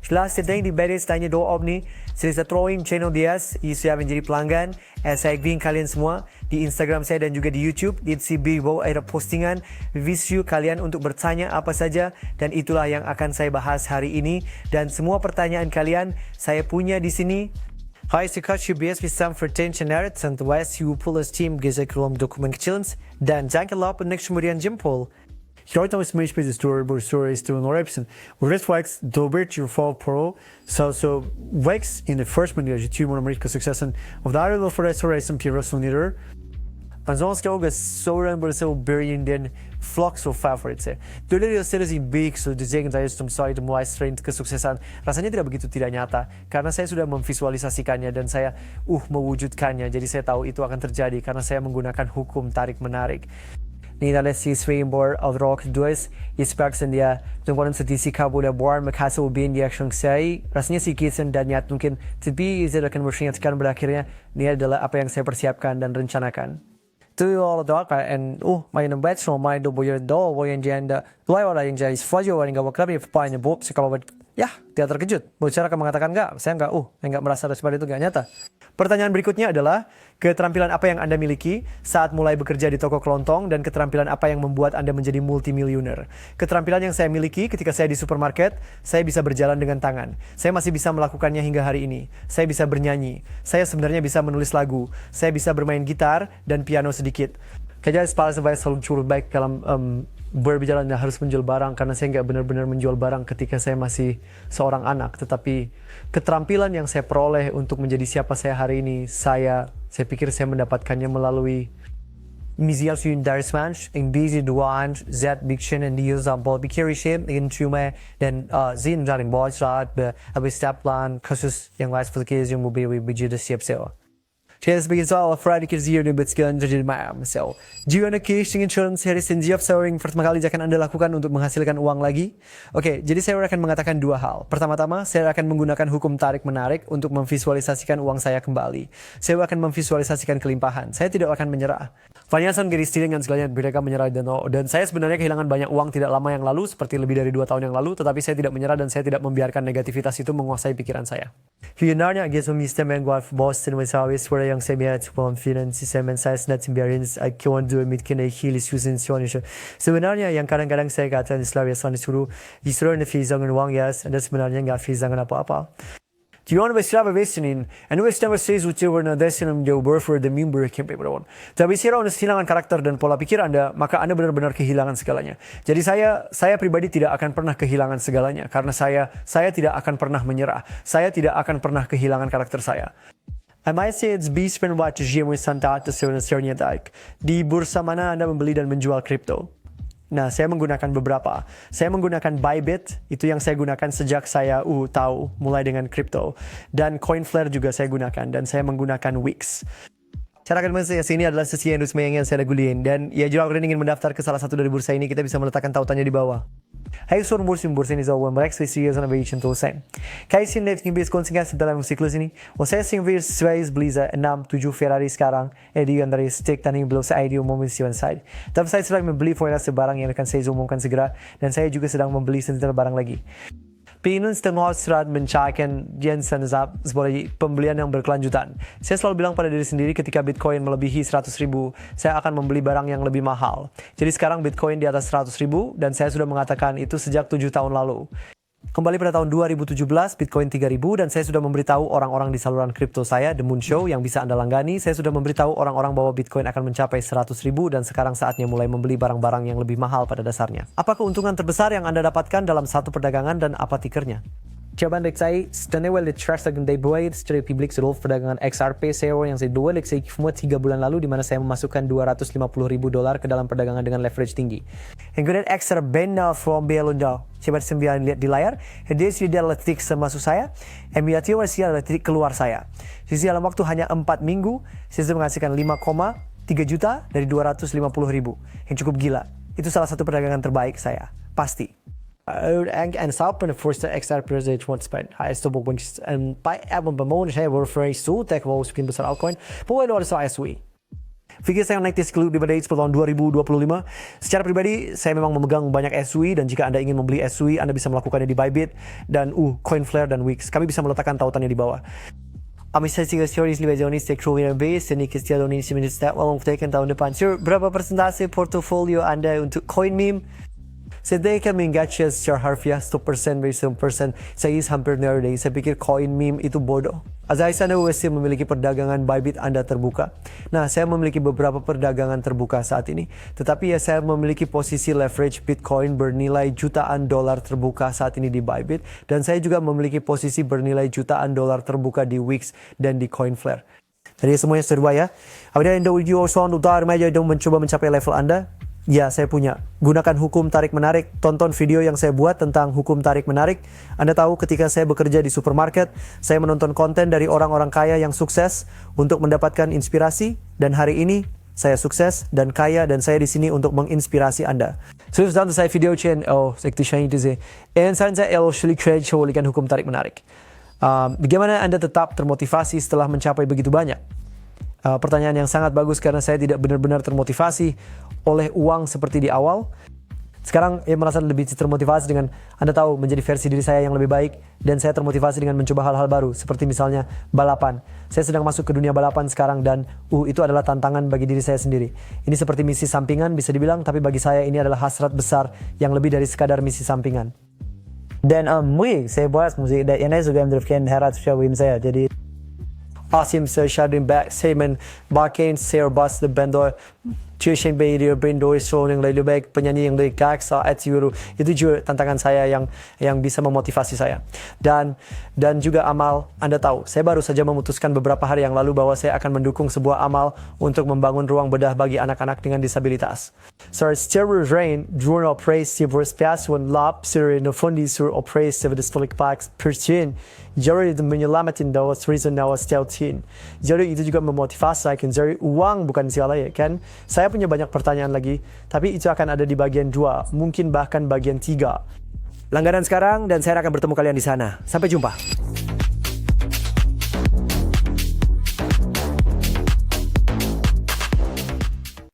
Setelah setting di beres tanya doa ni, saya throwing channel dia, saya menjadi pelanggan. Saya ingin kalian semua di Instagram saya dan juga di YouTube. Di bawah ada postingan view kalian untuk bertanya apa saja dan itulah yang akan saya bahas hari ini. Dan semua pertanyaan kalian saya punya di sini. Hai, saya bias bisa vertension narrative tentang you pull team gezer kolom dokumen kecil dan jangan lupa next kemudian jempol. Jag tar med mig stories to an orepsen. Och rätt wax då blir your fall pro. So wax in the first minute you two America successen of the idol for restoration Piero Sonider. En zo'n skog is zo ruim so billion den flux of favorites. Dulu dia series big so the zeggen saya stum side mulai strength kesuksesan rasanya tidak begitu tidak nyata karena saya sudah memvisualisasikannya dan saya mewujudkannya. Jadi saya tahu itu akan terjadi karena saya menggunakan hukum tarik menarik. Nilai si swimboard of rock duas ispeksen dia tungguan sedisi kabul board makasa ubin dia saya rasanya si kisen dan nyat mungkin tapi saya akan meringatkan berakhirnya ini adalah apa yang saya persiapkan dan rencanakan. Tu all the and main bet so main do boy do boy janda dua orang yang jadi fajo orang enggak waktu apa paine bob kalau ya dia terkejut. Bocor akan mengatakan enggak, saya enggak merasa seperti itu enggak nyata. Pertanyaan berikutnya adalah keterampilan apa yang Anda miliki saat mulai bekerja di toko kelontong dan keterampilan apa yang membuat Anda menjadi multimilioner. Keterampilan yang saya miliki ketika saya di supermarket, saya bisa berjalan dengan tangan. Saya masih bisa melakukannya hingga hari ini. Saya bisa bernyanyi. Saya sebenarnya bisa menulis lagu. Saya bisa bermain gitar dan piano sedikit. Kayaknya saya selalu cukup baik dalam berbicara dan harus menjual barang karena saya nggak benar-benar menjual barang ketika saya masih seorang anak, tetapi keterampilan yang saya peroleh untuk menjadi siapa saya hari ini, saya pikir saya mendapatkannya melalui Misial dari Smash, in busy duan, Z Big Chin and Deals on Ball Bikiriship, in Chume, dan Zin dari Boys Rod, habis step plan, kasus yang lain seperti yang mobil begitu siap-siap. Saya sebagai soal Friday Kirzir dan Betskian terjadi malam. So, jika Anda casing insurance hari senjap yang pertama kali akan Anda lakukan untuk menghasilkan uang lagi. Oke, jadi saya akan mengatakan dua hal. Pertama-tama, saya akan menggunakan hukum tarik-menarik untuk memvisualisasikan uang saya kembali. Saya akan memvisualisasikan kelimpahan. Saya tidak akan menyerah. Vanyasan garis stealing dan segalanya mereka menyerah dan saya sebenarnya kehilangan banyak uang tidak lama yang lalu, seperti lebih dari 2 tahun yang lalu, tetapi saya tidak menyerah dan saya tidak membiarkan negativitas itu menguasai pikiran saya. Sebenarnya, geso mistemmen golf Boston with always where yang saya biar confidence semen saya senat biarin akiwan dua mitkin hilis susun sebenarnya yang kadang-kadang saya kata di Slavia sana disuruh nefizangan uang ya, dan sebenarnya nggak fizangan apa-apa. Do you want to be Slava listening? And we never says what you were not destined to go for the member campaign everyone. Tapi sira kehilangan karakter dan pola pikir Anda, maka Anda benar-benar kehilangan segalanya. Jadi saya pribadi tidak akan pernah kehilangan segalanya karena saya tidak akan pernah menyerah. Saya tidak akan pernah kehilangan karakter saya. I might say it's based on what you with Santa di bursa mana Anda membeli dan menjual kripto. Nah, saya menggunakan beberapa. Saya menggunakan Bybit, itu yang saya gunakan sejak saya tahu mulai dengan kripto. Dan Coinflare juga saya gunakan, dan saya menggunakan Wix. Cara akan sesi ini adalah sesi yang ingin saya regulin. Dan ya jika kalian ingin mendaftar ke salah satu dari bursa ini, kita bisa meletakkan tautannya di bawah. Hai sono bursa ini zawa mereka serius na veicin to sen. Kai sin net ngibis konsingas dalam siklus ini. Saya sing vir Swiss Blizzard 6-7 Ferrari sekarang. Di antara stick tani belum saya idea momention side. Tapi saya sedang membeli foil sebarang yang akan saya umumkan segera dan saya juga sedang membeli senjata barang lagi. Pinun setengah serat mencahaykan Jensen sebagai pembelian yang berkelanjutan. Saya selalu bilang pada diri sendiri ketika Bitcoin melebihi 100.000, saya akan membeli barang yang lebih mahal. Jadi sekarang Bitcoin di atas 100.000 dan saya sudah mengatakan itu sejak 7 tahun lalu. Kembali pada tahun 2017, Bitcoin 3.000 dan saya sudah memberitahu orang-orang di saluran kripto saya, The Moon Show, yang bisa Anda langgani. Saya sudah memberitahu orang-orang bahwa Bitcoin akan mencapai 100.000 dan sekarang saatnya mulai membeli barang-barang yang lebih mahal pada dasarnya. Apa keuntungan terbesar yang Anda dapatkan dalam satu perdagangan dan apa tikernya? Jawaban dari saya, setelah trust akan dibuat secara publik seluruh perdagangan XRP saya yang saya jual saya cuma 3 bulan lalu di mana saya memasukkan $250,000 ke dalam perdagangan dengan leverage tinggi. Yang kemudian extra benda from Belanda. Coba sembilan lihat di layar. Dia sudah elektrik masuk saya. MBAT masih elektrik keluar saya. Jadi dalam waktu hanya 4 minggu, saya sudah menghasilkan 5,3 juta dari 250.000. Yang cukup gila. Itu salah satu perdagangan terbaik saya. Pasti. En sa på den första XRP-priset jag spent här står på även på månaden här var för så tack vare spin på Alcoin på en år så SWE. Fikir saya naik Club Dividend tahun 2025. Secara pribadi, saya memang memegang banyak SUI dan jika Anda ingin membeli SUI, Anda bisa melakukannya di Bybit dan Coinflare dan Wix. Kami bisa meletakkan tautannya di bawah. Amisasi teoris libajonis tekrowiran base dan ikestiadonis minister memutakan tahun depan. Sir, berapa persentase portofolio Anda untuk CoinMeme? Saya akan menggacha secara harfiah 100% dari 1%. Saya hampir nerde. Saya pikir CoinMeme itu bodoh. Azai Anda USD memiliki perdagangan Bybit Anda terbuka. Nah, saya memiliki beberapa perdagangan terbuka saat ini. Tetapi ya saya memiliki posisi leverage Bitcoin bernilai jutaan dolar terbuka saat ini di Bybit. Dan saya juga memiliki posisi bernilai jutaan dolar terbuka di Wix dan di Coinflare. Jadi semuanya seru ya. Apabila Anda mencoba mencapai level Anda, ya, saya punya. Gunakan hukum tarik-menarik. Tonton video yang saya buat tentang hukum tarik-menarik. Anda tahu ketika saya bekerja di supermarket, saya menonton konten dari orang-orang kaya yang sukses untuk mendapatkan inspirasi. Dan hari ini, saya sukses dan kaya dan saya di sini untuk menginspirasi Anda. So, sudah saya video chain. And saya olehkan hukum tarik-menarik. Bagaimana Anda tetap termotivasi setelah mencapai begitu banyak? Pertanyaan yang sangat bagus karena saya tidak benar-benar termotivasi oleh uang seperti di awal. Sekarang merasa lebih termotivasi dengan Anda tahu menjadi versi diri saya yang lebih baik dan saya termotivasi dengan mencoba hal-hal baru seperti misalnya balapan. Saya sedang masuk ke dunia balapan sekarang dan itu adalah tantangan bagi diri saya sendiri. Ini seperti misi sampingan bisa dibilang, tapi bagi saya ini adalah hasrat besar yang lebih dari sekadar misi sampingan. Dan saya buat musik dan ini juga mendapatkan herat showin saya. Jadi Asim Shadrin back Semen Barkain Ser Bas the Bendor Tushin Bay Brindo Show yang lebih baik penyanyi yang lebih kaksa Atiuru itu juga tantangan saya yang bisa memotivasi saya dan juga amal. Anda tahu saya baru saja memutuskan beberapa hari yang lalu bahwa saya akan mendukung sebuah amal untuk membangun ruang bedah bagi anak-anak dengan disabilitas. So Stereo Rain Journal Praise Silver Space One Lab Siri no Fundi Sur Praise Silver Disponic Packs Perchin. Jadi itu menyelamatin dawa reason dawa steltin. Jadi itu juga memotivasi saya kan. Jadi uang bukan segala ya kan. Saya punya banyak pertanyaan lagi, tapi itu akan ada di bagian 2, mungkin bahkan bagian 3. Langganan sekarang dan saya akan bertemu kalian di sana. Sampai jumpa.